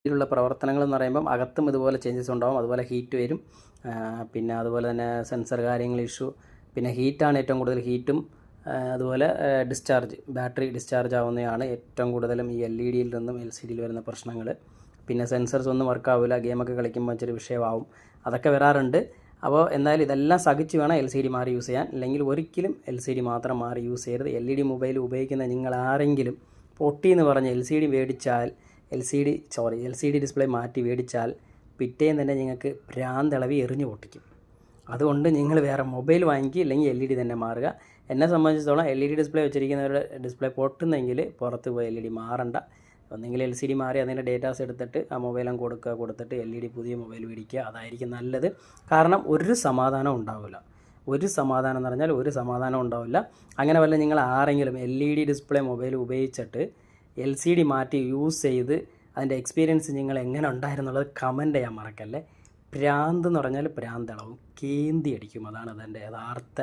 ഇതിലുള്ള പ്രവർത്തനങ്ങൾ എന്ന് പറയുമ്പം അകത്തും ഇതുപോലെ ചേഞ്ചസ് ഉണ്ടാകും. അതുപോലെ ഹീറ്റ് വരും, പിന്നെ അതുപോലെ തന്നെ സെൻസർ കാര്യങ്ങൾ ഇഷ്യൂ, പിന്നെ ഹീറ്റാണ് ഏറ്റവും കൂടുതൽ. ഹീറ്റും അതുപോലെ ഡിസ്ചാർജ്, ബാറ്ററി ഡിസ്ചാർജ് ആവുന്നതാണ് ഏറ്റവും കൂടുതലും ഈ LED-യിൽ നിന്നും LCD-യിൽ വരുന്ന പ്രശ്നങ്ങൾ. പിന്നെ സെൻസർസ് ഒന്നും വർക്കാവില്ല, ഗെയിമൊക്കെ കളിക്കുമ്പോൾ ഇച്ചിരി വിഷയമാവും, അതൊക്കെ വരാറുണ്ട്. അപ്പോൾ എന്തായാലും ഇതെല്ലാം സഹിച്ച് വേണം LCD മാറി യൂസ് ചെയ്യാൻ. അല്ലെങ്കിൽ ഒരിക്കലും LCD മാത്രം മാറി യൂസ് ചെയ്യരുത്. LED മൊബൈൽ ഉപയോഗിക്കുന്ന നിങ്ങൾ ആരെങ്കിലും പൊട്ടിയെന്ന് പറഞ്ഞ് LCD ഡിസ്പ്ലേ മാറ്റി മേടിച്ചാൽ പിറ്റേന്ന് തന്നെ നിങ്ങൾക്ക് ഭ്രാന്തളവി എറിഞ്ഞു പൊട്ടിക്കും. അതുകൊണ്ട് നിങ്ങൾ വേറെ മൊബൈൽ വാങ്ങിക്കുക, ഇല്ലെങ്കിൽ LED തന്നെ മാറുക. എന്നെ സംബന്ധിച്ചിടത്തോളം LED ഡിസ്പ്ലേ വെച്ചിരിക്കുന്നവരുടെ ഡിസ്പ്ലേ പൊട്ടുന്നെങ്കിൽ പുറത്ത് പോയി LED മാറണ്ട. ഒന്നെങ്കിൽ LCD മാറി അതിൻ്റെ ഡേറ്റാസ് എടുത്തിട്ട് ആ മൊബൈലും കൊടുത്തിട്ട് LED പുതിയ മൊബൈൽ മേടിക്കുക, അതായിരിക്കും നല്ലത്. കാരണം ഒരു സമാധാനം ഉണ്ടാവില്ല. ഒരു സമാധാനം എന്ന് പറഞ്ഞാൽ ഒരു സമാധാനം ഉണ്ടാവില്ല. അങ്ങനെ വല്ല നിങ്ങൾ ആരെങ്കിലും LED ഡിസ്പ്ലേ മൊബൈൽ ഉപയോഗിച്ചിട്ട് LCD മാറ്റി യൂസ് ചെയ്ത് അതിൻ്റെ എക്സ്പീരിയൻസ് നിങ്ങൾ എങ്ങനെ ഉണ്ടായിരുന്നുള്ളത് കമൻറ്റ് ചെയ്യാൻ മറക്കല്ലേ. ഭ്രാന്ത് എന്ന് പറഞ്ഞാൽ ഭ്രാന്തളവും കേന്തി അടിക്കും, അതാണ് അതിൻ്റെ യഥാർത്ഥ